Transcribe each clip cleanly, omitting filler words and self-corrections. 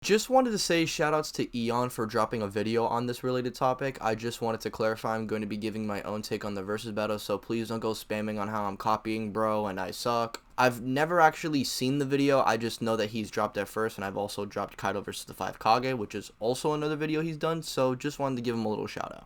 Just wanted to say shoutouts to Eon for dropping a video on this related topic. I just wanted to clarify I'm going to be giving my own take on the versus battle, so please don't go spamming on how I'm copying bro and I suck. I've never actually seen the video, I just know that he's dropped it first, and I've also dropped Kaido versus the 5 Kage, which is also another video he's done, so just wanted to give him a little shoutout.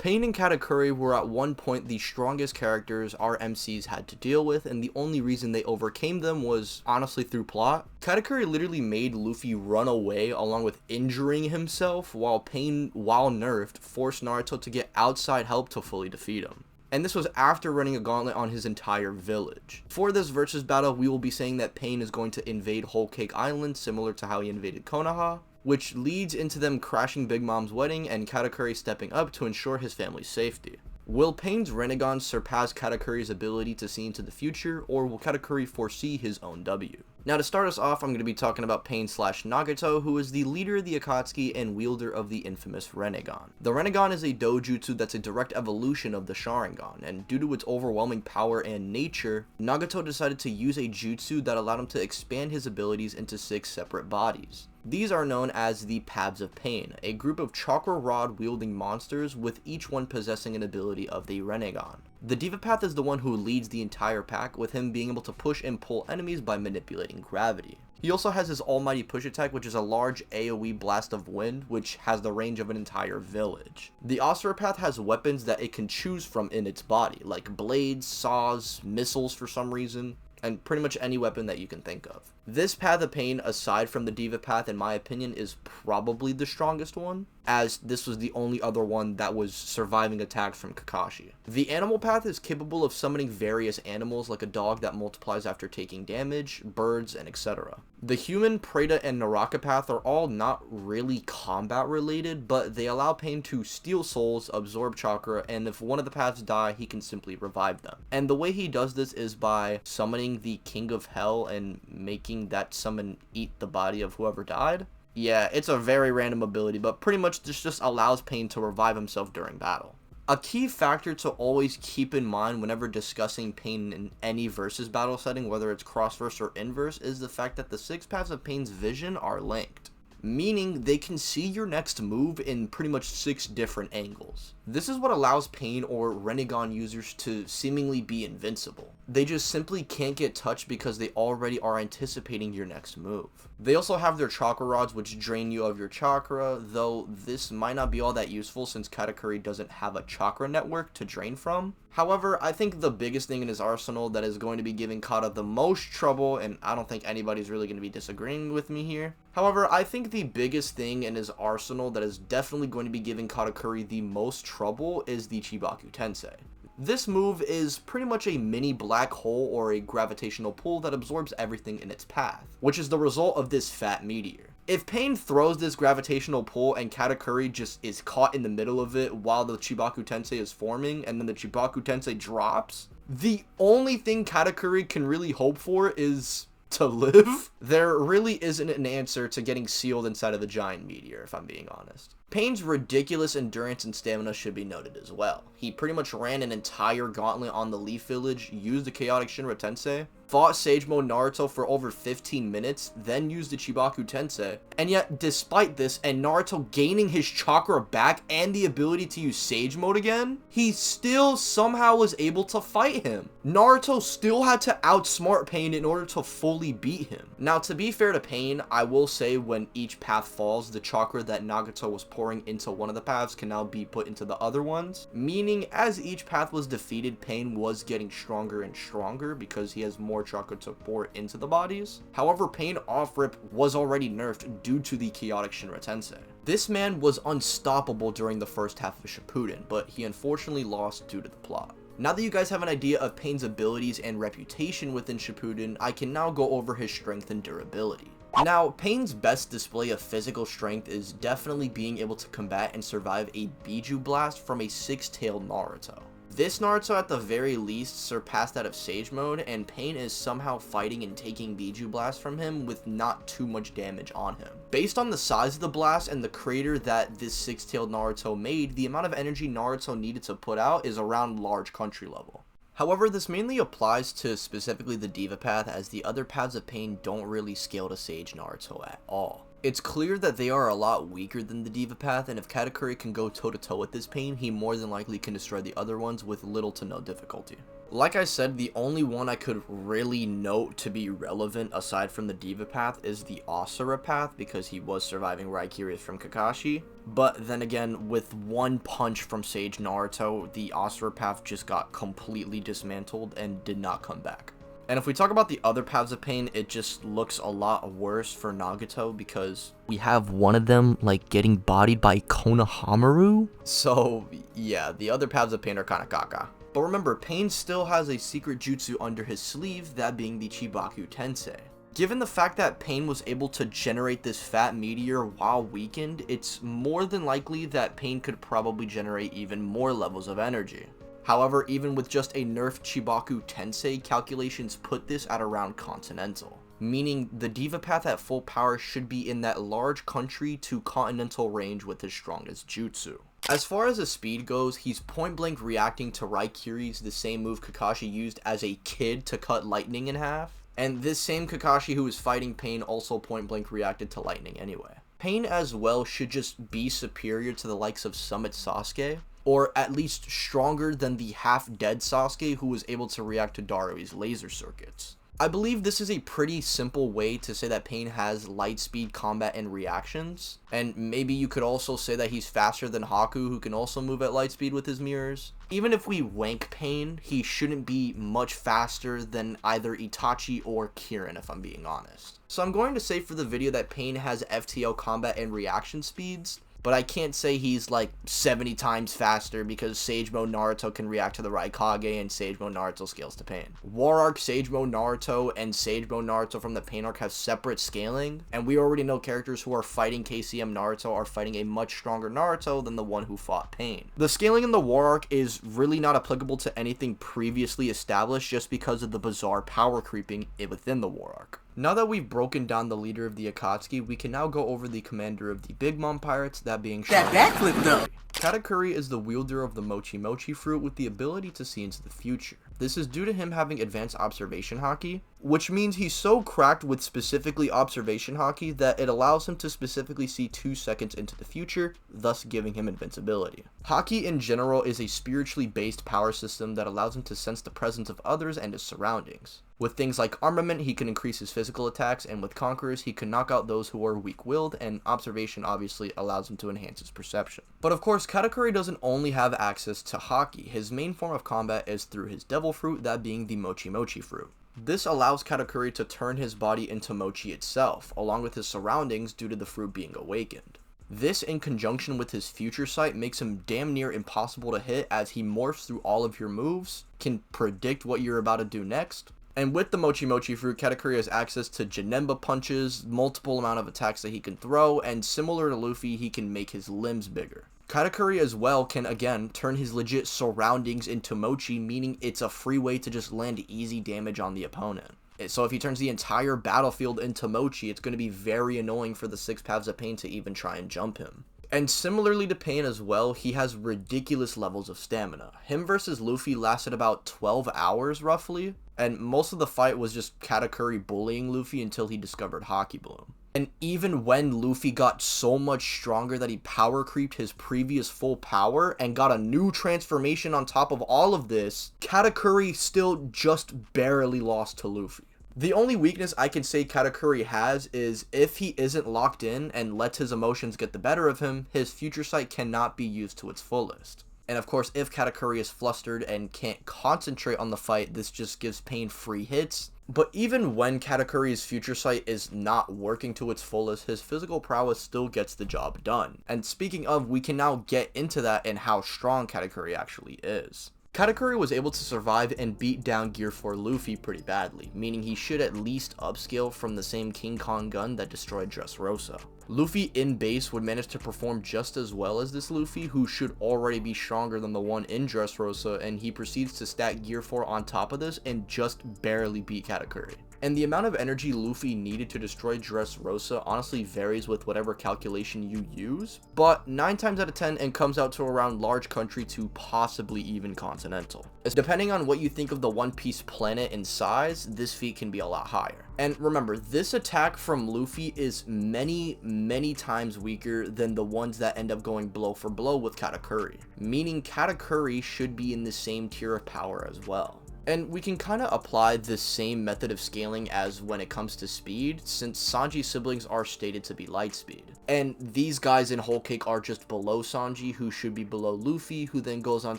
Pain and Katakuri were at one point the strongest characters our MCs had to deal with, and the only reason they overcame them was honestly through plot. Katakuri literally made Luffy run away along with injuring himself, while Pain, while nerfed, forced Naruto to get outside help to fully defeat him. And this was after running a gauntlet on his entire village. For this versus battle, we will be saying that Pain is going to invade Whole Cake Island, similar to how he invaded Konoha, which leads into them crashing Big Mom's wedding and Katakuri stepping up to ensure his family's safety. Will Pain's rinnegan surpass Katakuri's ability to see into the future, or will Katakuri foresee his own W? Now to start us off, I'm going to be talking about Pain / Nagato, who is the leader of the Akatsuki and wielder of the infamous rinnegan. The rinnegan is a dojutsu that's a direct evolution of the sharingan, and due to its overwhelming power and nature, Nagato decided to use a jutsu that allowed him to expand his abilities into 6 separate bodies. These are known as the Paths of Pain, a group of Chakra Rod wielding monsters with each one possessing an ability of the rinnegan. The Deva Path is the one who leads the entire pack, with him being able to push and pull enemies by manipulating gravity. He also has his almighty push attack, which is a large AoE blast of wind, which has the range of an entire village. The Asura Path has weapons that it can choose from in its body, like blades, saws, missiles for some reason, and pretty much any weapon that you can think of. This Path of Pain, aside from the Deva Path, in my opinion, is probably the strongest one, as this was the only other one that was surviving attacks from Kakashi. The Animal Path is capable of summoning various animals, like a dog that multiplies after taking damage, birds, and etc. The Human Preta and Naraka Path are all not really combat related, but they allow Pain to steal souls, absorb chakra, and if one of the paths die, he can simply revive them. And the way he does this is by summoning the King of Hell and making that summon eat the body of whoever died. Yeah, it's a very random ability, but pretty much this just allows Pain to revive himself during battle. A key factor to always keep in mind whenever discussing Pain in any versus battle setting, whether it's cross-verse or inverse, is the fact that the 6 paths of Pain's vision are linked, meaning they can see your next move in pretty much 6 different angles. This is what allows Pain or rinnegan users to seemingly be invincible. They just simply can't get touched because they already are anticipating your next move. They also have their Chakra Rods, which drain you of your chakra, though this might not be all that useful since Katakuri doesn't have a chakra network to drain from. However, I think the biggest thing in his arsenal that is going to be giving Kata the most trouble, and I don't think anybody's really going to be disagreeing with me here. However, I think the biggest thing in his arsenal that is definitely going to be giving Katakuri the most trouble is the Chibaku Tensei. This move is pretty much a mini black hole or a gravitational pull that absorbs everything in its path, which is the result of this fat meteor. If Pain throws this gravitational pull and Katakuri just is caught in the middle of it while the Chibaku Tensei is forming, and then the Chibaku Tensei drops, the only thing Katakuri can really hope for is to live. There really isn't an answer to getting sealed inside of the giant meteor, if I'm being honest. Pain's ridiculous endurance and stamina should be noted as well. He pretty much ran an entire gauntlet on the Leaf Village, used the chaotic Shinra Tensei, fought Sage Mode Naruto for over 15 minutes, then used the Chibaku Tensei, and yet despite this and Naruto gaining his chakra back and the ability to use Sage Mode again, he still somehow was able to fight him. Naruto still had to outsmart Pain in order to fully beat him. Now to be fair to Pain, I will say when each path falls, the chakra that Nagato was pouring into one of the paths can now be put into the other ones, meaning as each path was defeated, Pain was getting stronger and stronger because he has more chakra to pour into the bodies. However, Pain off-rip was already nerfed due to the chaotic Shinra Tensei. This man was unstoppable during the first half of Shippuden, but he unfortunately lost due to the plot. Now that you guys have an idea of Pain's abilities and reputation within Shippuden, I can now go over his strength and durability. Now, Pain's best display of physical strength is definitely being able to combat and survive a Biju blast from a 6-tailed Naruto. This Naruto at the very least surpassed that of Sage Mode, and Pain is somehow fighting and taking Biju Blast from him with not too much damage on him. Based on the size of the blast and the crater that this 6-tailed Naruto made, the amount of energy Naruto needed to put out is around large country level. However, this mainly applies to specifically the Deva Path, as the other paths of Pain don't really scale to Sage Naruto at all. It's clear that they are a lot weaker than the Deva Path, and if Katakuri can go toe-to-toe with this Pain, he more than likely can destroy the other ones with little to no difficulty. Like I said, the only one I could really note to be relevant aside from the Deva Path is the Asura Path, because he was surviving Raikiri from Kakashi. But then again, with one punch from Sage Naruto, the Asura Path just got completely dismantled and did not come back. And if we talk about the other paths of pain, it just looks a lot worse for Nagato because we have one of them like getting bodied by Konohamaru. So yeah, the other paths of pain are kind of caca. But remember, Pain still has a secret jutsu under his sleeve, that being the Chibaku Tensei. Given the fact that Pain was able to generate this fat meteor while weakened, it's more than likely that Pain could probably generate even more levels of energy. However, even with just a nerfed Chibaku Tensei, calculations put this at around continental, meaning the Deva Path at full power should be in that large country to continental range with his strongest jutsu. As far as his speed goes, he's point blank reacting to Raikiri's, the same move Kakashi used as a kid to cut lightning in half, and this same Kakashi who was fighting Pain also point blank reacted to lightning anyway. Pain as well should just be superior to the likes of Summit Sasuke, or at least stronger than the half-dead Sasuke who was able to react to Darui's laser circuits. I believe this is a pretty simple way to say that Pain has light speed combat and reactions, and maybe you could also say that he's faster than Haku, who can also move at light speed with his mirrors. Even if we wank Pain, he shouldn't be much faster than either Itachi or Kirin, if I'm being honest. So I'm going to say for the video that Pain has FTL combat and reaction speeds, but I can't say he's like 70 times faster because Sage Mode Naruto can react to the Raikage and Sage Mode Naruto scales to Pain. War Arc Sage Mode Naruto and Sage Mode Naruto from the Pain Arc have separate scaling, and we already know characters who are fighting KCM Naruto are fighting a much stronger Naruto than the one who fought Pain. The scaling in the War Arc is really not applicable to anything previously established just because of the bizarre power creeping within the War Arc. Now that we've broken down the leader of the Akatsuki, we can now go over the commander of the Big Mom Pirates, that being Katakuri is the wielder of the Mochi Mochi Fruit with the ability to see into the future. This is due to him having Advanced Observation Haki, which means he's so cracked with specifically Observation Haki that it allows him to specifically see 2 seconds into the future, thus giving him invincibility. Haki in general is a spiritually based power system that allows him to sense the presence of others and his surroundings. With things like armament, he can increase his physical attacks, and with conquerors, he can knock out those who are weak-willed, and observation obviously allows him to enhance his perception. But of course, Katakuri doesn't only have access to Haki. His main form of combat is through his devil fruit, that being the Mochi Mochi Fruit. This allows Katakuri to turn his body into Mochi itself, along with his surroundings due to the fruit being awakened. This, in conjunction with his future sight, makes him damn near impossible to hit as he morphs through all of your moves, can predict what you're about to do next. And with the Mochi Mochi Fruit, Katakuri has access to Janemba punches, multiple amount of attacks that he can throw, and similar to Luffy, he can make his limbs bigger. Katakuri as well can, again, turn his legit surroundings into Mochi, meaning it's a free way to just land easy damage on the opponent. So if he turns the entire battlefield into Mochi, it's going to be very annoying for the 6 Paths of Pain to even try and jump him. And similarly to Pain as well, he has ridiculous levels of stamina. Him versus Luffy lasted about 12 hours roughly, and most of the fight was just Katakuri bullying Luffy until he discovered Haki Bloom. And even when Luffy got so much stronger that he power creeped his previous full power and got a new transformation on top of all of this, Katakuri still just barely lost to Luffy. The only weakness I can say Katakuri has is if he isn't locked in and lets his emotions get the better of him, his future sight cannot be used to its fullest. And of course, if Katakuri is flustered and can't concentrate on the fight, this just gives Pain free hits. But even when Katakuri's future sight is not working to its fullest, his physical prowess still gets the job done. And speaking of, we can now get into that and how strong Katakuri actually is. Katakuri was able to survive and beat down Gear 4 Luffy pretty badly, meaning he should at least upscale from the same King Kong gun that destroyed Dressrosa. Luffy in base would manage to perform just as well as this Luffy, who should already be stronger than the one in Dressrosa, and he proceeds to stack Gear 4 on top of this and just barely beat Katakuri. And the amount of energy Luffy needed to destroy Dressrosa honestly varies with whatever calculation you use, but 9 times out of 10 it comes out to around large country to possibly even continental. Depending on what you think of the One Piece planet in size, this feat can be a lot higher. And remember, this attack from Luffy is many times weaker than the ones that end up going blow for blow with Katakuri, meaning Katakuri should be in the same tier of power as well. And we can kind of apply the same method of scaling as when it comes to speed, since Sanji's siblings are stated to be light speed. And these guys in Whole Cake are just below Sanji, who should be below Luffy, who then goes on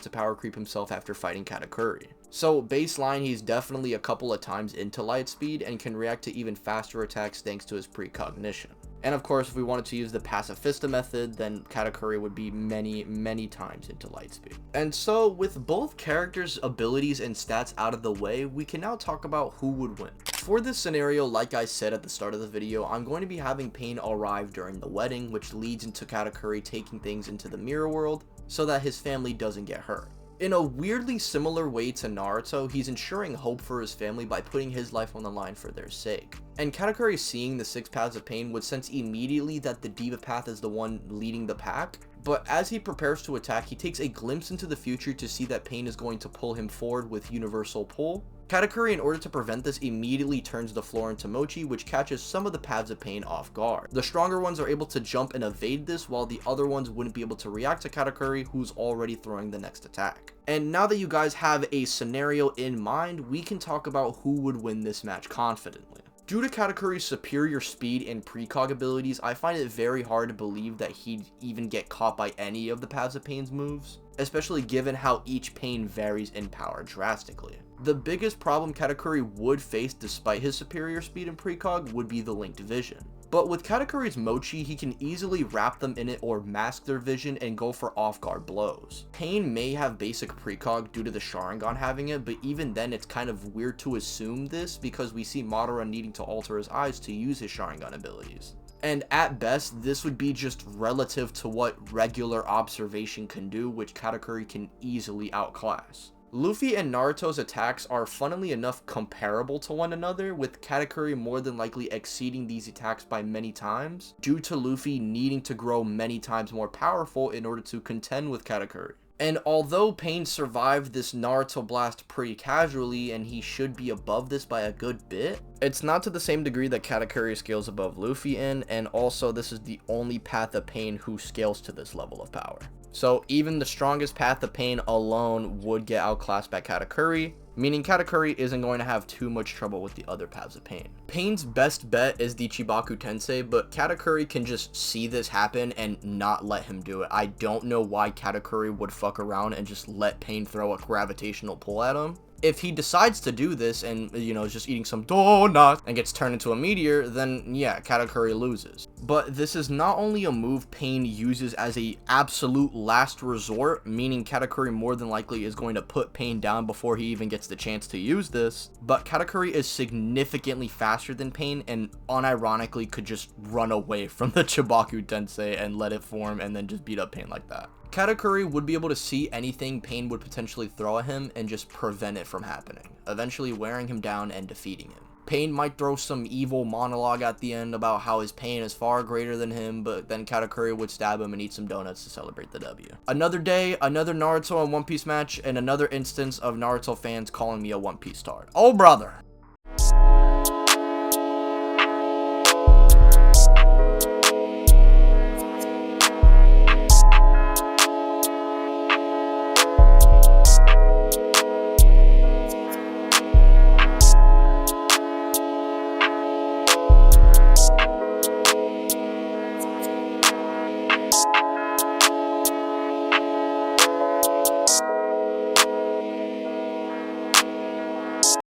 to power creep himself after fighting Katakuri. So baseline, he's definitely a couple of times into light speed and can react to even faster attacks thanks to his precognition. And of course, if we wanted to use the pacifista method, then Katakuri would be many times into light speed. And so with both characters' abilities and stats out of the way, we can now talk about who would win. For this scenario, like I said at the start of the video, I'm going to be having Pain arrive during the wedding, which leads into Katakuri taking things into the mirror world so that his family doesn't get hurt. In a weirdly similar way to Naruto, he's ensuring hope for his family by putting his life on the line for their sake. And Katakuri seeing the 6 paths of pain would sense immediately that the Deva Path is the one leading the pack, but as he prepares to attack, he takes a glimpse into the future to see that Pain is going to pull him forward with universal pull. Katakuri, in order to prevent this, immediately turns the floor into Mochi, which catches some of the paths of pain off guard. The stronger ones are able to jump and evade this, while the other ones wouldn't be able to react to Katakuri, who's already throwing the next attack. And now that you guys have a scenario in mind, we can talk about who would win this match confidently. Due to Katakuri's superior speed and precog abilities, I find it very hard to believe that he'd even get caught by any of the Paths of Pain's moves, especially given how each pain varies in power drastically. The biggest problem Katakuri would face despite his superior speed and precog would be the linked vision. But with Katakuri's Mochi, he can easily wrap them in it or mask their vision and go for off-guard blows. Pain may have basic precog due to the Sharingan having it, but even then it's kind of weird to assume this because we see Madara needing to alter his eyes to use his Sharingan abilities. And at best, this would be just relative to what regular observation can do, which Katakuri can easily outclass. Luffy and Naruto's attacks are funnily enough comparable to one another, with Katakuri more than likely exceeding these attacks by many times, due to Luffy needing to grow many times more powerful in order to contend with Katakuri. And although Pain survived this Naruto blast pretty casually, and he should be above this by a good bit, it's not to the same degree that Katakuri scales above Luffy in, and also this is the only Path of Pain who scales to this level of power. So even the strongest Path of Pain alone would get outclassed by Katakuri, meaning Katakuri isn't going to have too much trouble with the other Paths of Pain. Pain's best bet is the Chibaku Tensei, but Katakuri can just see this happen and not let him do it. I don't know why Katakuri would fuck around and just let Pain throw a gravitational pull at him. If he decides to do this and, you know, is just eating some donuts and gets turned into a meteor, then yeah, Katakuri loses. But this is not only a move Pain uses as a absolute last resort, meaning Katakuri more than likely is going to put Pain down before he even gets the chance to use this, but Katakuri is significantly faster than Pain and unironically could just run away from the Chibaku Tensei and let it form and then just beat up Pain like that. Katakuri would be able to see anything Pain would potentially throw at him and just prevent it from happening, eventually wearing him down and defeating him. Pain might throw some evil monologue at the end about how his pain is far greater than him, but then Katakuri would stab him and eat some donuts to celebrate the W. Another day, another Naruto and One Piece match, and another instance of Naruto fans calling me a One Piece tard. Oh brother!